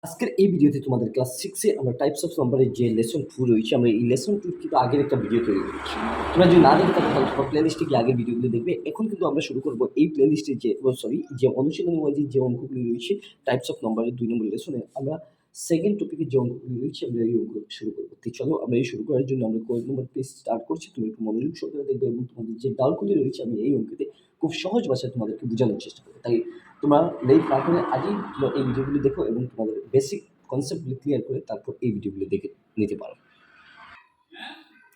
আজকের এই ভিডিওতে তোমাদের ক্লাস 6 এ আমরা টাইপস অফ নাম্বারের যে লেসন 2 রয়েছে, আমরা এই লেসন 2 কিন্তু আগের একটা ভিডিও তৈরি করেছি। তোমরা যদি না দেখে থাকো তাহলে তোমরা প্লেলিস্টে গিয়ে আগের ভিডিওগুলো দেখবে। এখন কিন্তু আমরা শুরু করব এই প্লেলিস্টে যে অনুশীলনী ওয়াইজ যে অঙ্কগুলি রয়েছে টাইপস অফ নাম্বারের 2 নম্বর লেসনে আমরা সেকেন্ড টপিকে যে অঙ্কগুলি রয়েছে আমরা এই অঙ্ক শুরু করব। তো চলো আমরা এই শুরু করার জন্য আমরা কয়েক নম্বর পেজ স্টার্ট করছি। তুমি একটু মনোযোগ সহকারে দেখবে এবং তোমাদের যে ডাউটগুলি রয়েছে আমি এই অঙ্কতে খুব সহজ ভাষায় তোমাদেরকে বোঝানোর চেষ্টা করব। তাই তোমরা লেট না করে আগেই তোমরা এই ভিডিওগুলি দেখো এবং তোমাদের বেসিক কনসেপ্টগুলি ক্লিয়ার করে তারপর এই ভিডিওগুলো দেখে নিতে পারো।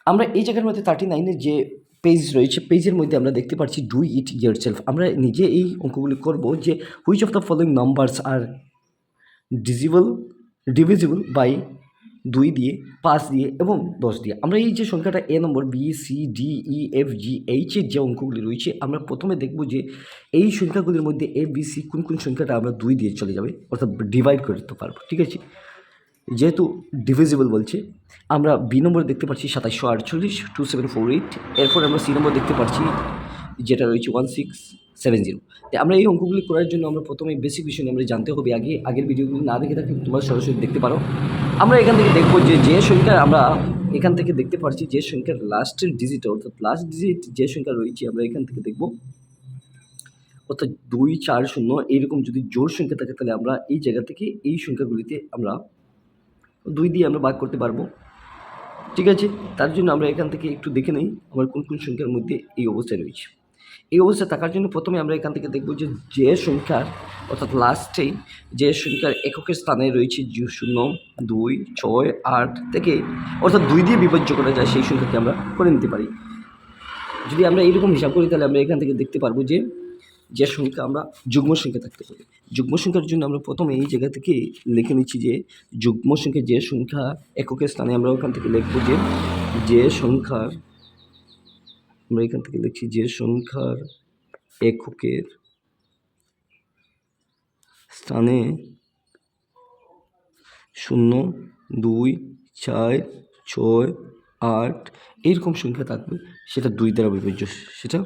আমরা এই জায়গার মধ্যে 39 যে পেজ রয়েছে, পেজের মধ্যে আমরা দেখতে পাচ্ছি ডু ইট ইয়ারসেলফ। আমরা নিজে এই অঙ্কগুলি করব যে which of the following numbers are divisible by 2 দিয়ে, 5 দিয়ে এবং 10 দিয়ে। আমরা এই যে সংখ্যাটা A number B C D E F G H এর যে অঙ্কগুলি রয়েছে আমরা প্রথমে দেখব যে এই সংখ্যাগুলির মধ্যে এ বি সি কোন সংখ্যাটা আমরা 2 দিয়ে চলে যাবে, অর্থাৎ ডিভাইড করতে পারবো। ঠিক আছে, যেহেতু ডিভিজিবল বলছে আমরা বি নম্বর দেখতে পাচ্ছি 2748 2748। এরপর আমরা সি নম্বর দেখতে পাচ্ছি যেটা রয়েছে 1670। তো আমরা এই অঙ্কগুলি করার জন্য আমরা প্রথমে বেসিক বিষয় আমরা জানতে হবে। আগের ভিডিওগুলি না দেখে থাকলে তোমরা সরাসরি দেখতে পারো। আমরা এখান থেকে দেখবো যে সংখ্যা আমরা এখান থেকে দেখতে পাচ্ছি যে সংখ্যার লাস্টের ডিজিট, অর্থাৎ লাস্ট ডিজিট যে সংখ্যা রয়েছে আমরা এখান থেকে দেখব, অর্থাৎ 2 4 0 এইরকম যদি জোড় সংখ্যা থাকে তাহলে আমরা এই জায়গা থেকে এই সংখ্যাগুলিতে আমরা 2 দিয়ে আমরা ভাগ করতে পারবো। ঠিক আছে, তার জন্য আমরা এখান থেকে একটু দেখে নিই আমার কোন সংখ্যার মধ্যে এই অবস্থায় রয়েছে। এই অবস্থায় থাকার জন্য প্রথমে আমরা এখান থেকে দেখব যে সংখ্যার, অর্থাৎ লাস্টেই যে সংখ্যার এককের স্থানে রয়েছে 0 2 6 8 থেকে, অর্থাৎ 2 দিয়ে বিভাজ্য করা যায় সেই সংখ্যাকে আমরা করে নিতে পারি। যদি আমরা এইরকম হিসাব করি তাহলে আমরা এখান থেকে দেখতে পারবো যে সংখ্যা আমরা যুগ্ম সংখ্যা থাকতে পারে। যুগ্ম সংখ্যার জন্য আমরা প্রথমে এই জায়গা থেকে লিখে নিচ্ছি যে যুগ্ম সংখ্যা যে সংখ্যা এককের স্থানে আমরা ওখান থেকে লিখব যে সংখ্যার, আমরা এখান থেকে লিখছি যে সংখ্যার এককের স্থানে 0 2 4 6 8 এইরকম সংখ্যা থাকবে, সেটা 2 দ্বারা বিভাজ্য। সেটা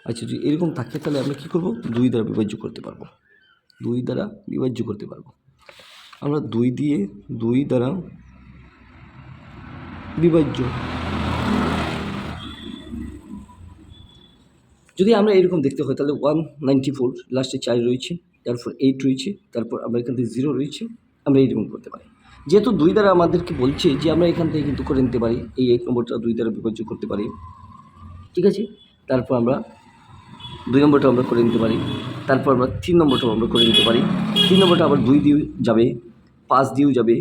আচ্ছা, যদি এরকম থাকে তাহলে আমরা কী করব, 2 দ্বারা বিভাজ্য করতে পারবো। 2 দ্বারা বিভাজ্য করতে পারবো আমরা 2 দ্বারা বিভাজ্য। যদি আমরা এরকম দেখতে হয় তাহলে 194 লাস্টে 4 রয়েছে, তারপর 8 রয়েছে, তারপর আমরা এখান থেকে 0 রয়েছে, আমরা এইরকম করতে পারি। যেহেতু 2 দ্বারা আমাদেরকে বলছে যে আমরা এখান থেকে কিন্তু করে নিতে পারি, এই 1 নম্বরটা 2 দ্বারা বিভাজ্য করতে পারি। ঠিক আছে, তারপর আমরা 2 নম্বরটা আমরা করে নিতে পারি, তারপর আমরা 3 নম্বরটাও আমরা করে নিতে পারি। 3 নম্বরটা আবার 2 দিয়েও যাবে, 5 দিয়েও যাবে,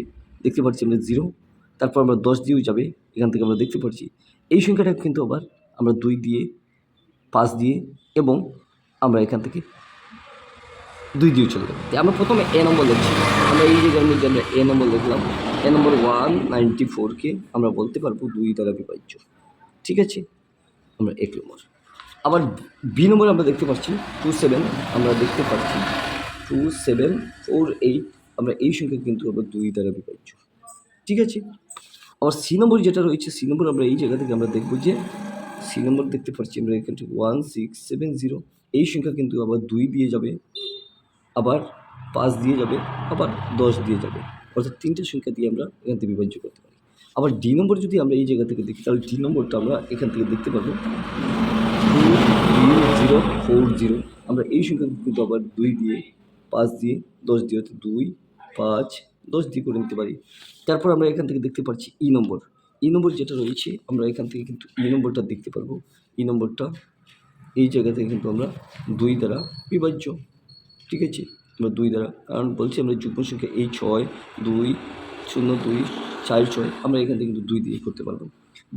দেখতে পাচ্ছি আমরা 0, তারপর আমরা 10 দিয়েও যাবে, এখান থেকে আমরা দেখতে পাচ্ছি এই সংখ্যাটা কিন্তু আবার আমরা 2 দিয়ে, 5 দিয়ে এবং আমরা এখান থেকে 2 দিয়েও চলে যাবে। আমরা প্রথমে এ নম্বর লিখছি, আমরা এই জায়গার মধ্যে আমরা এ নম্বর লিখলাম। এ নম্বর 194কে আমরা বলতে পারবো 2 দ্বারা বিভাজ্য। ঠিক আছে, আমরা 1 নম্বর। আবার বি নম্বর আমরা দেখতে পাচ্ছি 27, আমরা দেখতে পাচ্ছি 2748, আমরা এই সংখ্যা কিন্তু আবার 2 দ্বারা বিভাজ্য। ঠিক আছে, আবার সি নম্বর যেটা রয়েছে, সি নম্বর আমরা এই জায়গা থেকে আমরা দেখব যে সি নম্বর দেখতে পাচ্ছি আমরা এখান থেকে 1670, এই সংখ্যা কিন্তু আবার 2 দিয়ে যাবে, আবার 5 দিয়ে যাবে, আবার 10 দিয়ে যাবে, অর্থাৎ 3টে সংখ্যা দিয়ে আমরা এখান থেকে বিভাজ্য করতে পারি। আবার ডি নম্বর যদি আমরা এই জায়গা থেকে দেখি তাহলে ডি নম্বরটা আমরা এখান থেকে দেখতে পাবো 2040। আমরা এই সংখ্যা কিন্তু আবার 2 দিয়ে, 5 দিয়ে, 10 দিয়ে, অর্থাৎ 2 5 10 দিয়ে করে নিতে পারি। তারপর আমরা এখান থেকে দেখতে পাচ্ছি ই নম্বর। ই নম্বর যেটা রয়েছে আমরা এখান থেকে কিন্তু ই নম্বরটা দেখতে পারবো। ই নম্বরটা এই জায়গা থেকে কিন্তু আমরা 2 দ্বারা বিভাজ্য। ঠিক আছে, আমরা 2 দ্বারা, কারণ বলছি আমরা যুগ্ম সংখ্যা এই 6 2 0 2 4 6, আমরা এখান থেকে কিন্তু 2 দিয়ে করতে পারবো।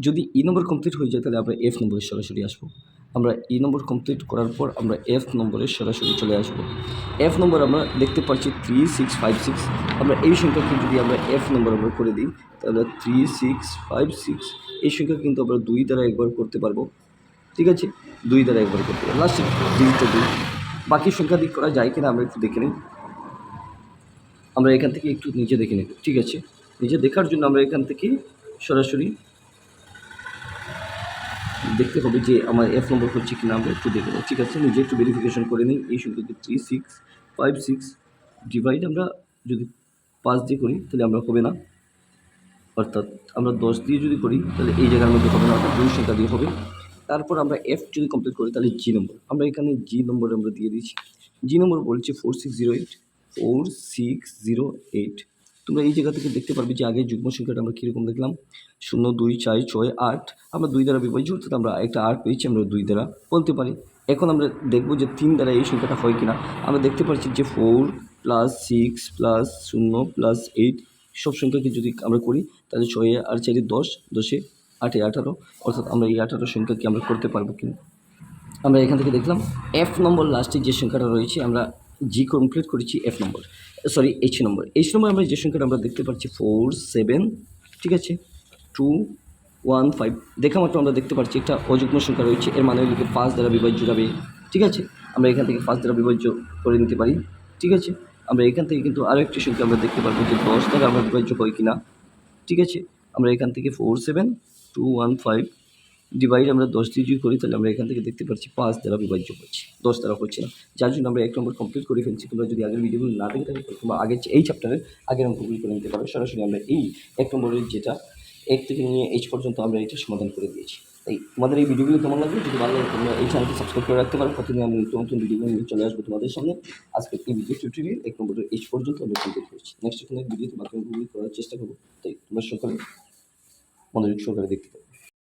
যদি ই নম্বর কমপ্লিট হয়ে যায় তাহলে আমরা এফ নম্বরে সরাসরি আসবো। আমরা ই নম্বর কমপ্লিট করার পর আমরা এফ নম্বরে সরাসরি চলে আসবো। এফ নম্বর আমরা দেখতে পাচ্ছি 3656, আমরা এই সংখ্যাকে যদি আমরা এফ নম্বর আমরা করে দিই তাহলে 3656 এই সংখ্যা কিন্তু আমরা 2 দ্বারা একবার করতে পারবো। ঠিক আছে, 2 দ্বারা একবার করতে পারবো, লাস্ট ডিজিটটা 2। বাকি সংখ্যা দিক করা যায় কিনা আমরা একটু দেখে নিই। আমরা এখান থেকে একটু নিচে দেখে নেব। ঠিক আছে, নিচে দেখার জন্য আমরা এখান থেকে সরাসরি দেখতে হবে যে আমার এফ নম্বর হচ্ছে কিনা, আমরা একটু দেখে নেব। ঠিক আছে, নিজে একটু ভেরিফিকেশন করে নিই। এই সংখ্যাকে 3656 ডিভাইড আমরা যদি 5 দিয়ে করি তাহলে আমরা হবে না, অর্থাৎ আমরা 10 দিয়ে যদি করি তাহলে এই জায়গার মধ্যে হবে না, অর্থাৎ 2 সংখ্যা দিয়ে হবে। তারপর আমরা F যদি কমপ্লিট করি তাহলে G নম্বর, আমরা এখানে G নম্বর আমরা দিয়ে দিচ্ছি। G নম্বর বলছে 4608, 4608। তোমরা এই জায়গা থেকে দেখতে পারবে যে আগের যুগ্ম সংখ্যাটা আমরা কীরকম দেখলাম, 0 2 4 6 8, আমরা 2 দ্বারা বিভাজ্য, অর্থাৎ আমরা একটা 8 পেয়েছি, আমরা 2 দ্বারা বলতে পারি। এখন আমরা দেখব যে 3 দ্বারা এই সংখ্যাটা হয় কিনা। আমরা দেখতে পাচ্ছি যে 4 + 6 + 0 + 8 সব সংখ্যাকে যদি আমরা করি তাহলে 6 আর 4 10, 10 8 18, অর্থাৎ আমরা এই 18 সংখ্যাকে আমরা করতে পারবো কিনা। আমরা এখান থেকে দেখলাম F নম্বর লাস্টে যে সংখ্যাটা রয়েছে, আমরা জি কমপ্লিট করেছি F নম্বর, সরি H নম্বর। H নম্বর আমরা যে সংখ্যাটা আমরা দেখতে পাচ্ছি 4 7, ঠিক আছে, 2 1 5, দেখা মাত্র আমরা দেখতে পাচ্ছি একটা অযুগ্ম সংখ্যা রয়েছে, এর মানে হলো 5 দ্বারা বিভাজ্য যাবে, ঠিক আছে। আমরা এখান থেকে 5 দ্বারা বিভাজ্য করে নিতে পারি, ঠিক আছে। আমরা এখান থেকে কিন্তু আরও একটি সংখ্যা আমরা দেখতে পারবো যে 10 দ্বারা আমরা বিভাজ্য হয় কিনা, ঠিক আছে। আমরা এখান থেকে 4 7 2 1 5 ডিভাইড আমরা 10 দিয়ে যদি করি তাহলে আমরা এখান থেকে দেখতে পাচ্ছি 5 দ্বারা বিভাজ্য হচ্ছে, 10 দ্বারা হচ্ছে না, যার জন্য আমরা 1 নম্বর কমপ্লিট করে ফেলছি। তোমরা যদি আগের ভিডিওগুলো না দেখে থাকো তোমরা আগের এই চ্যাপ্টারের আগের অঙ্কগুলি করে নিতে পারো। সরাসরি আমরা এই 1 নম্বরের যেটা 1 থেকে নিয়ে H পর্যন্ত আমরা এটা সমাধান করে দিয়েছি। তাই তোমাদের এই ভিডিওগুলো কেমন লাগবে, যদি ভালো লাগে তোমরা এই চ্যানেলটি সাবস্ক্রাইব করে রাখতে পারো, প্রতিদিন আমি নতুন নতুন ভিডিও নিয়ে চলে আসবো তোমাদের সামনে। আজকে এই ভিডিও টিউটোরিয়াল 1 নম্বরের H পর্যন্ত আমরা কমপ্লিট করেছি। নেক্সট কোনো ভিডিওতে বাকি অঙ্কগুলি করার চেষ্টা করবো। তাই তোমরা সকলে মনোযোগ সহকারে দেখতে পাবো।